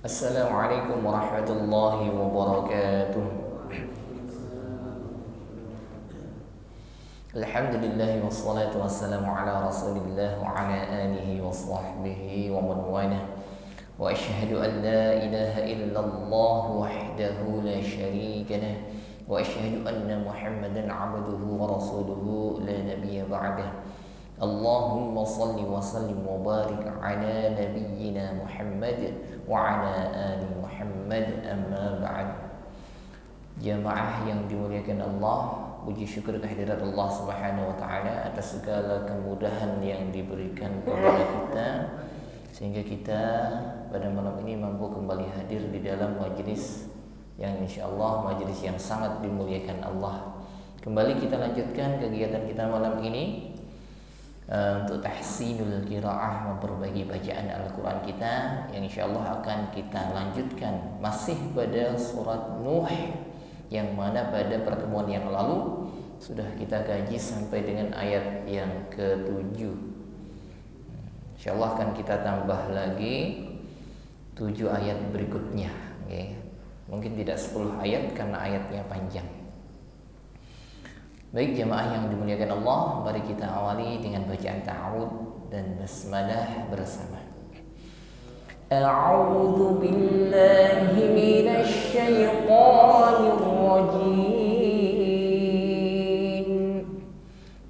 Assalamualaikum warahmatullahi wabarakatuh. Alhamdulillah wassalatu wassalamu ala rasulillah wa ala alihi wa sahbihi wa man walah. Wa asyhadu an la ilaha illallah wahdahu la syarika lah wa asyhadu anna Muhammadan abduhu wa rasuluhu la nabiyya ba'dah. Allahumma salli wa sallim wa barik ala nabiyyina Muhammad wa ala ali Muhammad, amma ba'd. Jamaah yang dimuliakan Allah, puji syukur kehadirat Allah Subhanahu wa taala atas segala kemudahan yang diberikan kepada kita sehingga kita pada malam ini mampu kembali hadir di dalam majlis yang insyaallah majlis yang sangat dimuliakan Allah. Kembali kita lanjutkan kegiatan kita malam ini untuk tahsinul qiraah, memperbaiki bacaan Al-Quran kita yang insyaallah akan kita lanjutkan masih pada surat Nuh yang mana pada pertemuan yang lalu sudah kita kaji sampai dengan ayat yang ke-7. Insyaallah akan kita tambah lagi 7 ayat berikutnya, okay. Mungkin tidak 10 ayat karena ayatnya panjang. Baik jamaah yang dimuliakan Allah, mari kita awali dengan bacaan ta'awud dan basmalah bersama. A'udzu billahi minasy syaithanir rajim.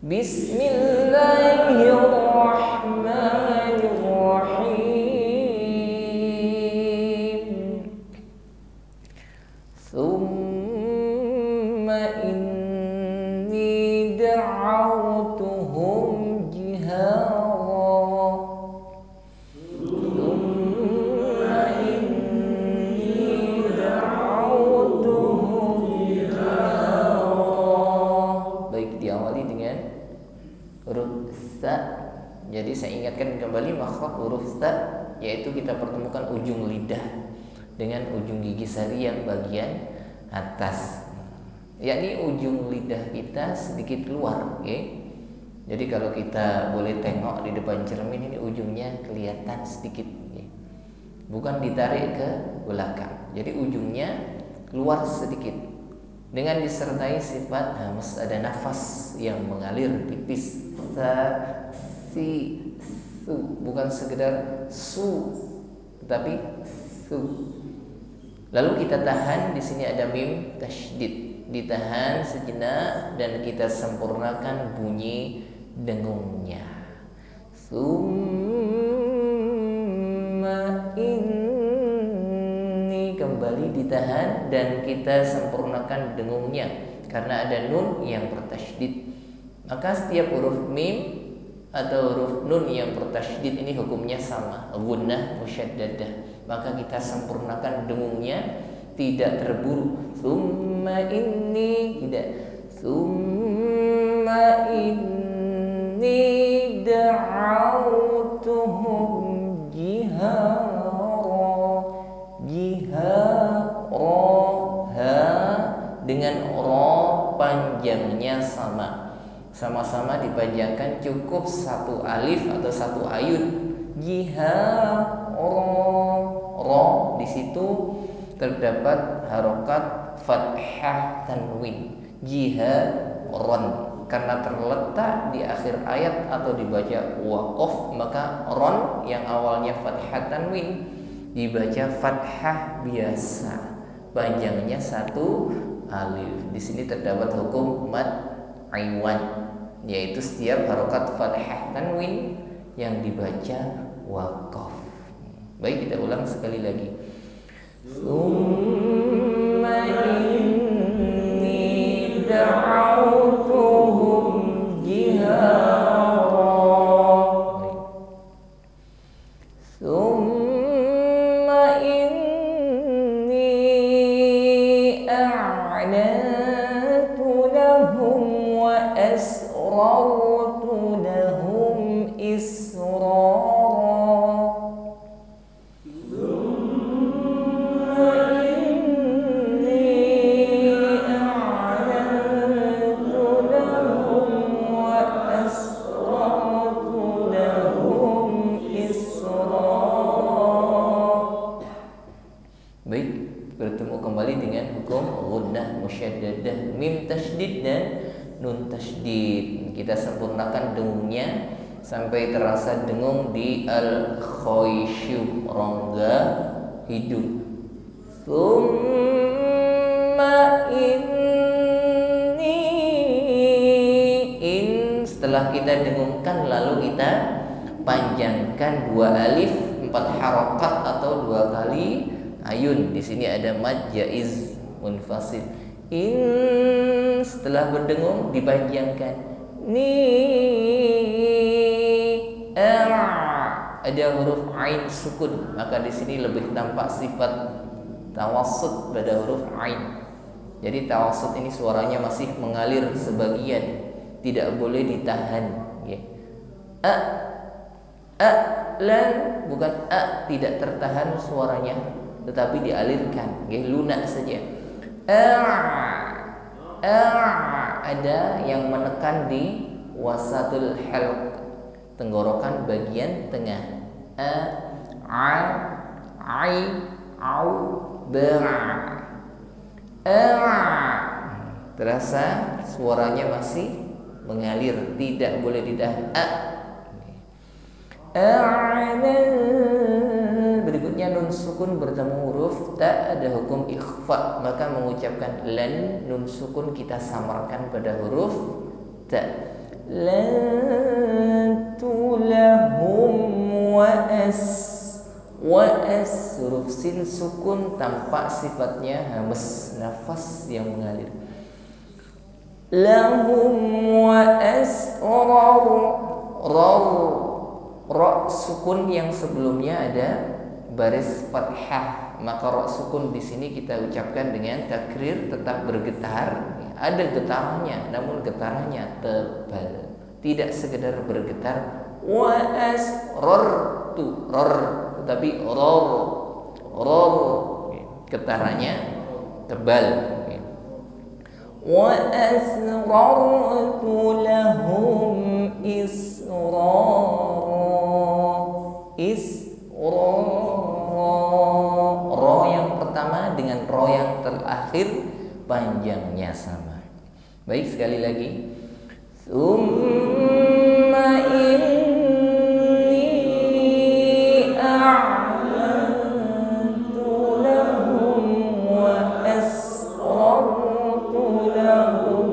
Bismillahirrahmanirrahim. Tsumma دعوتهم جهارا ثم إني دعوتهم جهارا. Baik, diawali dengan huruf sa. Jadi saya ingatkan kembali makhraj huruf sa, yaitu kita pertemukan ujung lidah dengan ujung gigi sari yang bagian atas, yakni ujung lidah kita sedikit keluar, okay? Jadi kalau kita boleh tengok di depan cermin ini ujungnya kelihatan sedikit, okay? Bukan ditarik ke belakang. Jadi ujungnya keluar sedikit dengan disertai sifat hamas, ada nafas yang mengalir tipis. Sa, si, su, bukan sekedar su, tetapi su. Lalu kita tahan, di sini ada mim tasydid, ditahan sejenak dan kita sempurnakan bunyi dengungnya. Summa inni, kembali ditahan dan kita sempurnakan dengungnya karena ada nun yang bertasydid. Maka setiap huruf mim atau huruf nun yang bertasydid ini hukumnya sama, gunnah musyaddadah. Maka kita sempurnakan dengungnya, tidak terburu. Summa inni, tidak. Summa inni da'autuhum jihara. Jihara, ha dengan ro panjangnya sama. Sama-sama dipanjangkan, cukup satu alif atau satu ayun. Jihara, ro di situ terdapat harokat fathah tanwin, jiharon, karena terletak di akhir ayat atau dibaca waqaf, maka ron yang awalnya fathah tanwin dibaca fathah biasa, panjangnya satu alif. Di sini terdapat hukum mad iwan, yaitu setiap harokat fathah tanwin yang dibaca waqaf. Baik, kita ulang sekali lagi. Summa inni da'autuhum jihara. Summa inni a'lantu lahum wa asrartu lahum israra. musyadddah, mim tasydid dan nun tasydid. Kita sempurnakan dengungnya sampai terasa dengung di al-khayshum, rongga hidung. Tsumma inni, setelah kita dengungkan lalu kita panjangkan 2 alif 4 harokat atau 2 kali ayun. Di sini ada mad jaiz munfasil. Setelah berdengung dipanjangkan. Ada huruf ain sukun, maka di sini lebih tampak sifat tawassut pada huruf ain. Jadi tawassut ini suaranya masih mengalir sebagian, tidak boleh ditahan. Lan bukan tidak tertahan suaranya, tetapi dialirkan, lunak saja. Ada yang menekan di wasatul halq, tenggorokan bagian tengah. Terasa suaranya masih mengalir, tidak boleh ditahan. Berikutnya nun sukun bertemu huruf ta, ada hukum ikhfa, maka mengucapkan lan, nun sukun kita samarkan pada huruf ta. Lan tulahum wa as, huruf sin sukun tampak sifatnya hamas, nafas yang mengalir. Lahum wa as ra sukun yang sebelumnya ada baris fathah, maka ra sukun di sini kita ucapkan dengan takrir, tetap bergetar. Ada getarannya, namun getarannya tebal, tidak sekedar bergetar. Wa asrartu, tetapi ror getarannya tebal. Wa asrartu lahum ro yang pertama dengan ro yang terakhir panjangnya sama. Baik, sekali lagi. Tsumma inni a'lantu lahum wa asrartu lahum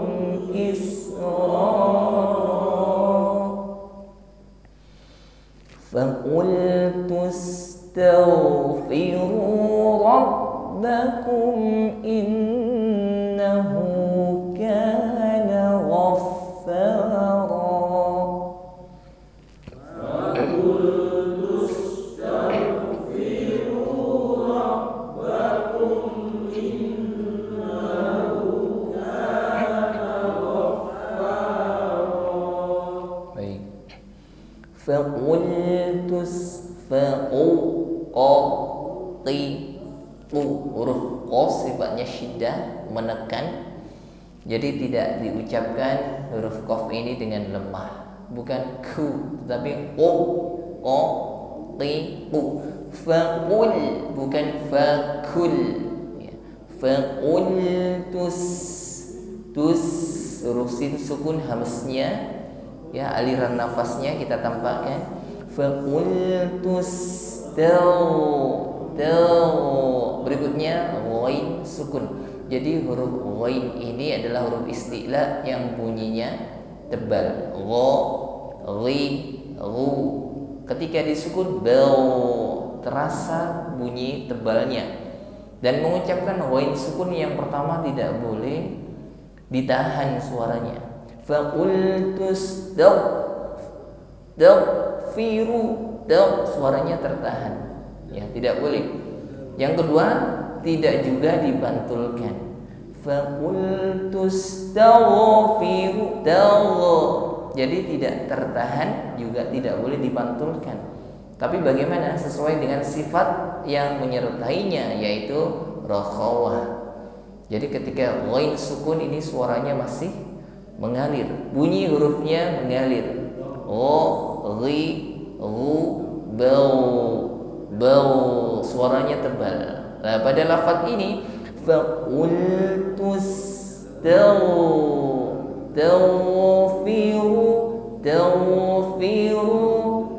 faqultu astaghfiru rabbakum innahu kana ghaffara. Faqultu astaghfiru rabbakum innahu kana ghaffara. Baik. Huruf q sifatnya syiddah, menekan. Jadi tidak diucapkan huruf qaf ini dengan lemah, bukan ku tetapi faqul, bukan fakul. Faqul tus huruf sin sukun hamsnya, aliran nafasnya kita tampakkan. Faqultus berikutnya ghain sukun. Jadi huruf ghain ini adalah huruf isti'la yang bunyinya tebal. Ketika disukun terasa bunyi tebalnya. Dan mengucapkan ghain sukun yang pertama tidak boleh ditahan suaranya. Faqultus suaranya tertahan, tidak boleh. Yang kedua, tidak juga dibantulkan. Faqultus taghfiru, jadi tidak tertahan, juga tidak boleh dibantulkan. Tapi bagaimana? Sesuai dengan sifat yang menyertainya, yaitu rakhawah. Jadi ketika ghain sukun ini suaranya masih mengalir, bunyi hurufnya mengalir. Suaranya tebal. Nah, pada lafaz ini faqultus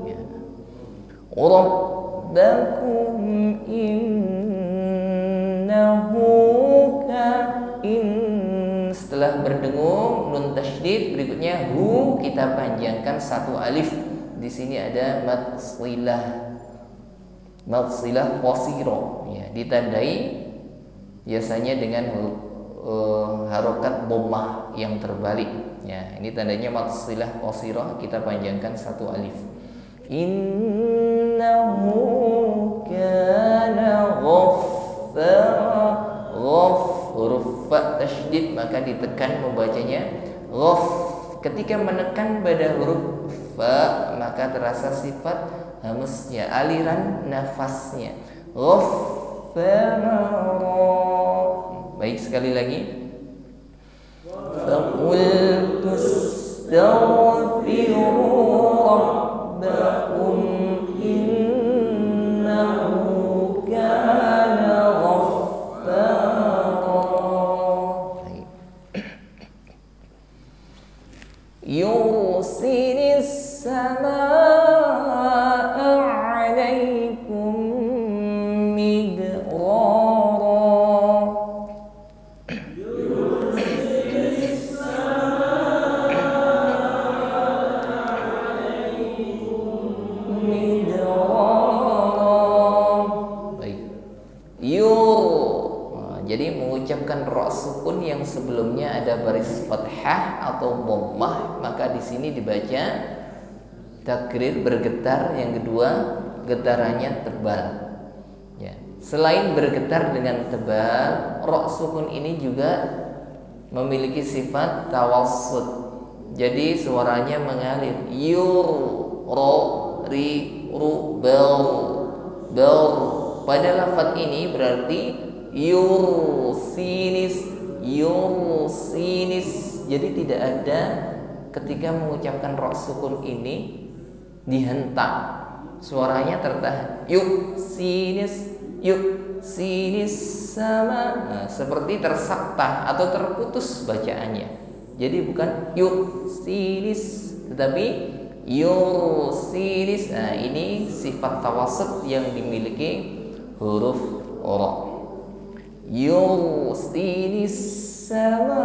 ya. Rabbakum innahu setelah berdengung nun tasydid, berikutnya hu kita panjangkan satu alif. Di sini ada mad silah qasira, ya, ditandai biasanya dengan harokat dhammah yang terbalik, ya. Ini tandanya mad silah qasira, kita panjangkan satu alif. Innahu kana ghaffara, huruf fa tasydid maka ditekan membacanya ghaf. Ketika menekan pada huruf fa maka terasa sifat hamznya, aliran nafasnya. Ghaffara. Baik, sekali lagi. Faqul tastaghfiru rabbakum innahu kana yursilis samaa'a 'alaikum midrara. Baik. Jadi mengucapkan ra sukun yang sebelumnya ada baris fathah atau dhammah, maka di sini dibaca takrir bergetar. Yang kedua, getarannya tebal. Ya. Selain bergetar dengan tebal, ra sukun ini juga memiliki sifat tawassut. Jadi suaranya mengalir. Yur, ro, ri, ru, bel. Pada lafaz ini berarti yursinis. Jadi tidak ada ketika mengucapkan ra sukun ini dihentak, suaranya tertahan. Yuk sinis sama, nah, seperti tersakta atau terputus bacaannya. Jadi bukan yuk sinis tetapi yursinis. Nah, ini sifat tawassut yang dimiliki huruf ra. Yursinis sama,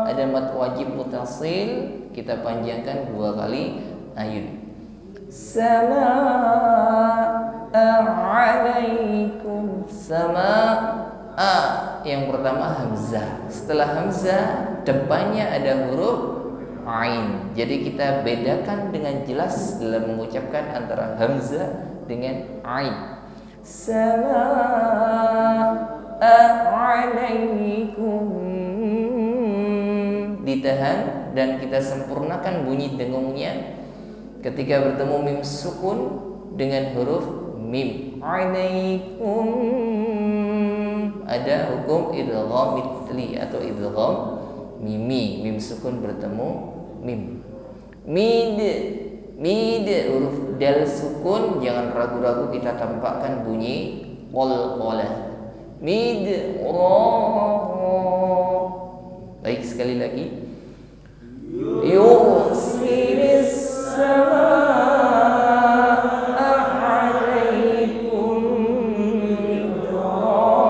ada mad wajib mutasil, kita panjangkan dua kali ayun. Sama alaikum. Sama a yang pertama hamzah, setelah hamzah depannya ada huruf ain. Jadi kita bedakan dengan jelas dalam mengucapkan antara hamzah dengan ain. Sama alaikum, ditahan dan kita sempurnakan bunyi dengungnya ketika bertemu mim sukun dengan huruf mim. Alaikum, ada hukum idgham mithli atau idgham mimi, mim sukun bertemu mim. Mid huruf dal sukun, jangan ragu-ragu kita tampakkan bunyi qalqalah. Mid ra. Baik, sekali lagi. Yursilis samaa'a 'alaikum midrara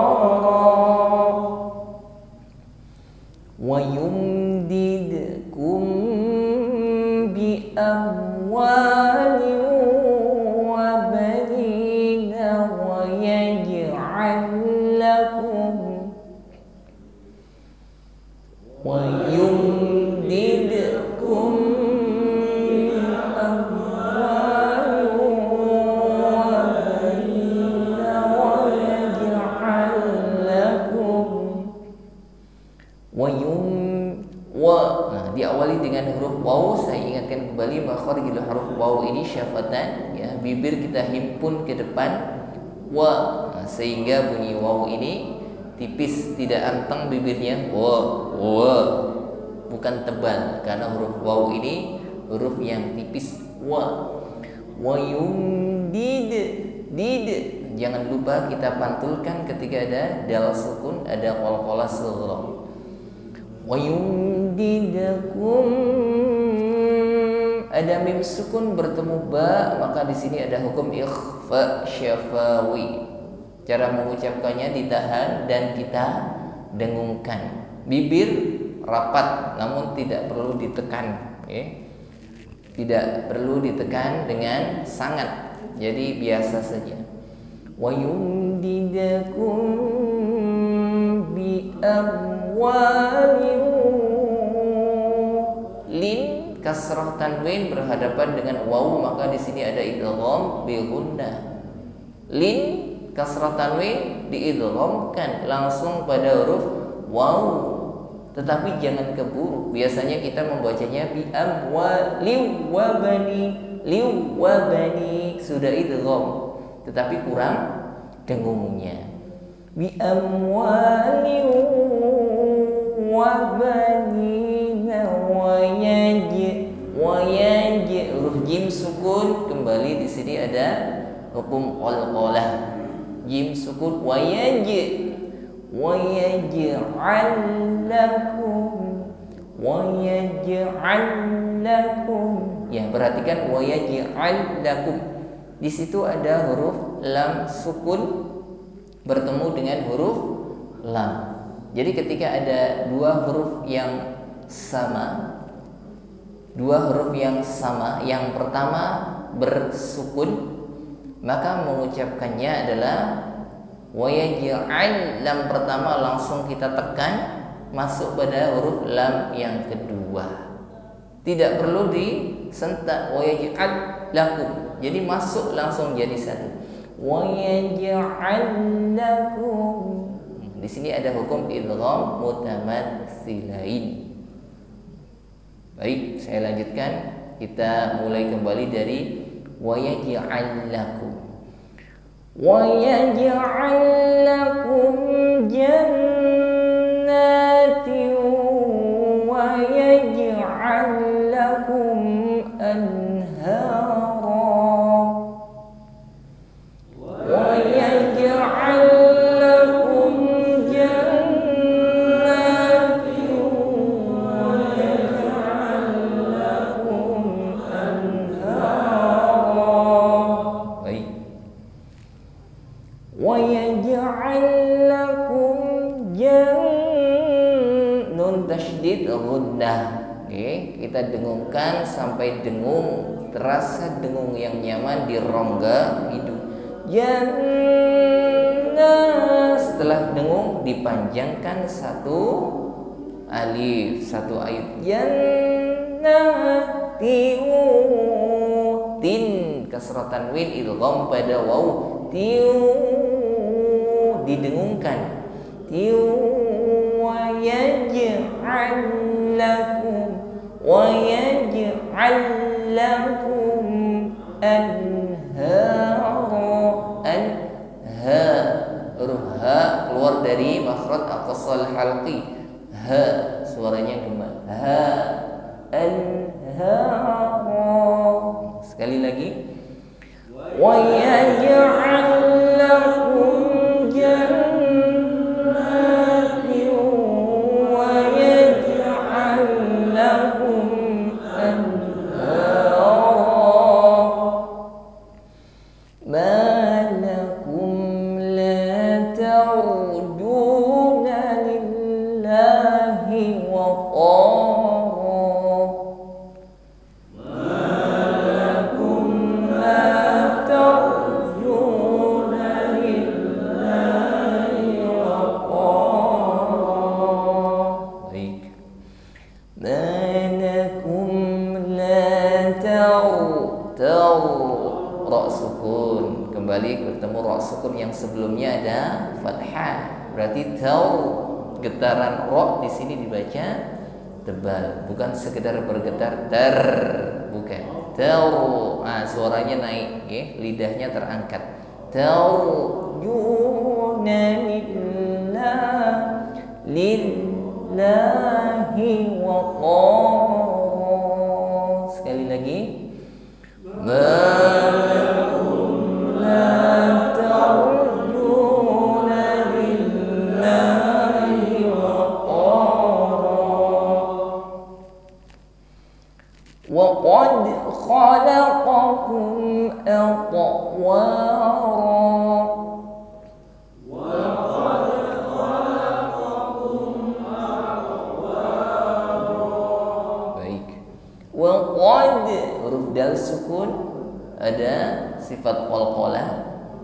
wa yumdidkum bi amwalin wa banina wa yaj'al lakum wa yumdidkum bi amwalin wa banina wa yaj'al lakum Nah, diawali dengan huruf waw. Saya ingatkan kembali makharijul huruf waw ini syafatan, ya, bibir kita himpun ke depan wa, nah, sehingga bunyi waw ini tipis, tidak anteng bibirnya wa, bukan tebal, karena huruf waw ini huruf yang tipis wa yumdid. jangan lupa kita pantulkan ketika ada dal sukun, ada qalqalah sughra. Wa yumdidakum, ada mim sukun bertemu ba, maka di sini ada hukum ikhfa syafawi. Cara mengucapkannya ditahan dan kita dengungkan. Bibir rapat namun tidak perlu ditekan, tidak perlu ditekan dengan sangat, jadi biasa saja. Wa yumdidakum bi amwalin, lin kasrah tanwin berhadapan dengan waw, maka di sini ada idgham bi gunnah. Lin kasrah tanwin diidghamkan langsung pada huruf waw, tetapi jangan keburu. Biasanya kita membacanya bi amwali wa bani, liu wa bani, sudah idgham tetapi kurang dengungnya. Bi amwali wa bani wa yaji, huruf jim sukun kembali di sini ada hukum qalqalah. Jim sukun wa yaj'al lakum, ya perhatikan wa yaj'al lakum, di situ ada huruf lam sukun bertemu dengan huruf lam. Jadi ketika ada dua huruf yang sama, yang pertama bersukun, maka mengucapkannya adalah wa yaj'al, lam pertama langsung kita tekan masuk pada huruf lam yang kedua, tidak perlu disentak. Wa yaj'al lakum, jadi masuk langsung jadi satu. Wa yaj'al lakum, di sini ada hukum idgham mutamatsilain. Baik, saya lanjutkan. Kita mulai kembali dari wa yaj'al lakum. Wa yaj'al lakum jannatin wa yaj'al lakum anhara wa yaj'al lakum jannatin wa yaj'al lakum anhara. Baik. Wa yaj'al lakum nun tasydid ghunnah. Oke, kita dengungkan sampai dengung, terasa dengung yang nyaman di rongga hidung. Jannah, setelah dengung dipanjangkan satu alif, satu ayat. Jannati, tin kasrah tanwin idgham pada waw, tiu didengungkan. Tiu wa yaj'al lakum wa yaj'al lakum anhara. Anha, huruf ha keluar dari makhraj aqsal halqi, ha suaranya gema. Ha anhara. Sekali lagi. Wa yaj'al lakum jannatin wa yaj'al lakum anhara. Ma lakum la ta'uduna lillahi waqara. Ra sukun kembali bertemu ra sukun yang sebelumnya ada fathah, berarti getaran ra di sini dibaca tebal, bukan sekedar bergetar ter, bukan suaranya naik, lidahnya terangkat. Lillahi waqara. Sekali lagi. Ma lakum la qad khalaqakum atwara. Baik. Wa qad, huruf dal sukun, ada sifat qalqalah,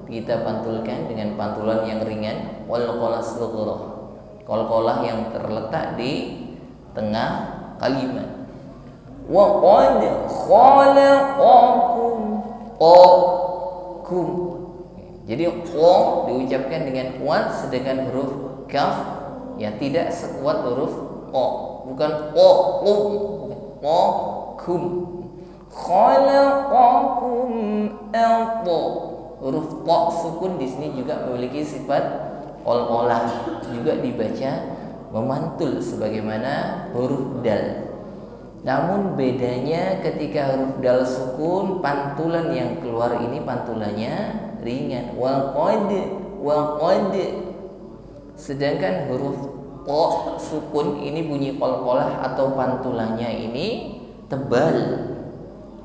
kita pantulkan dengan pantulan yang ringan, qalqalah sughra, qalqalah yang terletak di tengah kalimat. Wa qad khalaqakum kum. Jadi qa diucapkan dengan kuat, sedangkan huruf kaf ya tidak sekuat huruf qa. Bukan qa kum. Khalaqakum atwa. Huruf ta sukun di sini juga memiliki sifat qalqalah, juga dibaca memantul sebagaimana huruf dal. Namun bedanya ketika huruf dal sukun, pantulan yang keluar ini pantulannya ringan. Wa qad. Sedangkan huruf ta sukun ini bunyi qalqalah atau pantulannya ini tebal.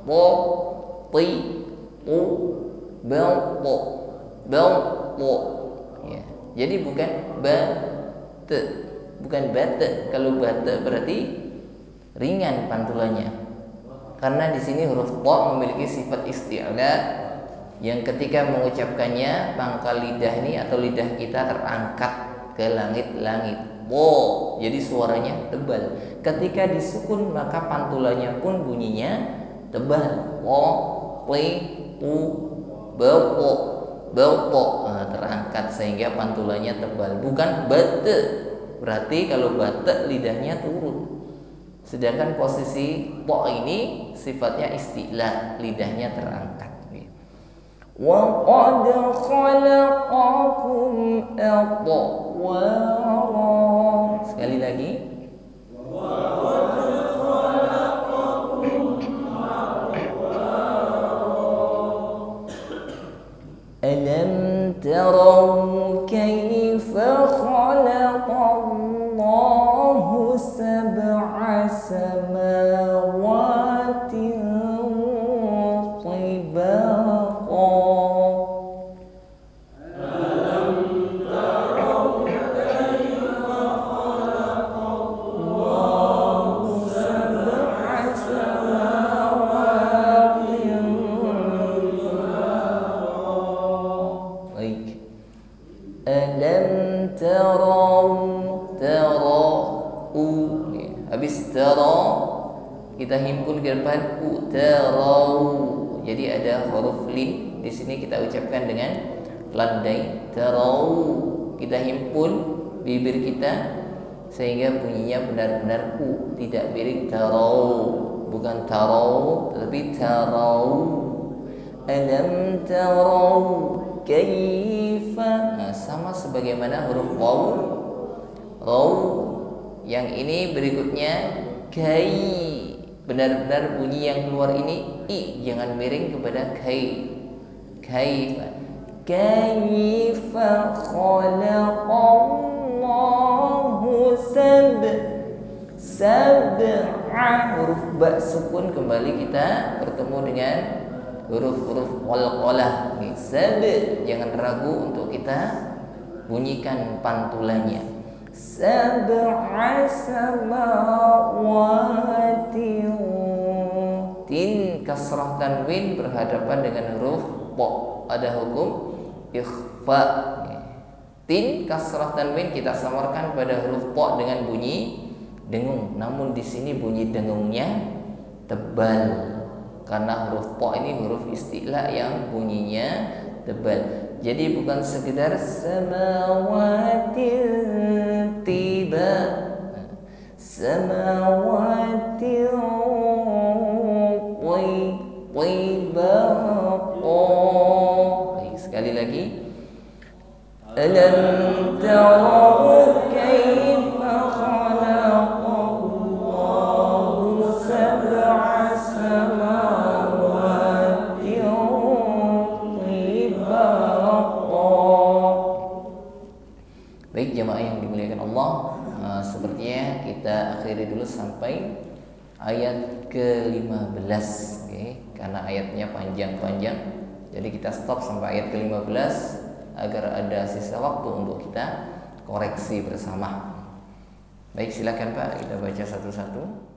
Po, ti, tu, bel, po. Ya. Jadi bukan bate, bukan bate. Kalau bate berarti ringan pantulannya. Karena di sini huruf ta memiliki sifat isti'la yang ketika mengucapkannya pangkal lidah ini atau lidah kita terangkat ke langit-langit. Po, jadi suaranya tebal. Ketika disukun maka pantulannya pun bunyinya tebal. Po, pi, u, belpo, terangkat sehingga pantulannya tebal. Bukan bate. Berarti kalau bate lidahnya turun. Sedangkan posisi po ini sifatnya isti'la, lidahnya terangkat. Wa qad khalaqakum atwara. Sekali lagi. Alam tarau kaifa khalaqallahu sab'a samawati tibaqa. Alam tarau kaifa khalaqallahu sab'a samawati tibaqa. Baik. Alam tarau habis tara kita himpun ke depan tarau. Jadi ada huruf lin di sini kita ucapkan dengan landai tarau. Kita himpun bibir kita sehingga bunyinya benar-benar u, tidak miring tarau, bukan tarau tetapi tarau. Alam tarau kaifa, sama sebagaimana huruf waw. Raw yang ini berikutnya kai, benar-benar bunyi yang keluar ini i, jangan miring kepada kai. Kaifa khalaqallahu sab'a. Huruf ba sukun kembali kita bertemu dengan huruf-huruf qalqalah. Sab, jangan ragu untuk kita bunyikan pantulannya. Sab'a samawati. Tin kasrah tanwin berhadapan dengan huruf po, ada hukum ikhfa. Tin kasrah tanwin kita samarkan pada huruf po dengan bunyi dengung. Namun di sini bunyi dengungnya tebal karena huruf po ini huruf isti'la yang bunyinya tebal. Jadi bukan sekedar samawati tiba, samawati tiba. Baik, sekali lagi. Alam tarau kaifa khalaqallahu sab'a samawati tibaqa. Baik jamaah yang dimuliakan Allah, sepertinya kita akhiri dulu sampai ayat ke-15, okay? Karena ayatnya panjang-panjang, jadi kita stop sampai ayat ke-15 agar ada sisa waktu untuk kita koreksi bersama. Baik, silakan Pak, kita baca satu-satu.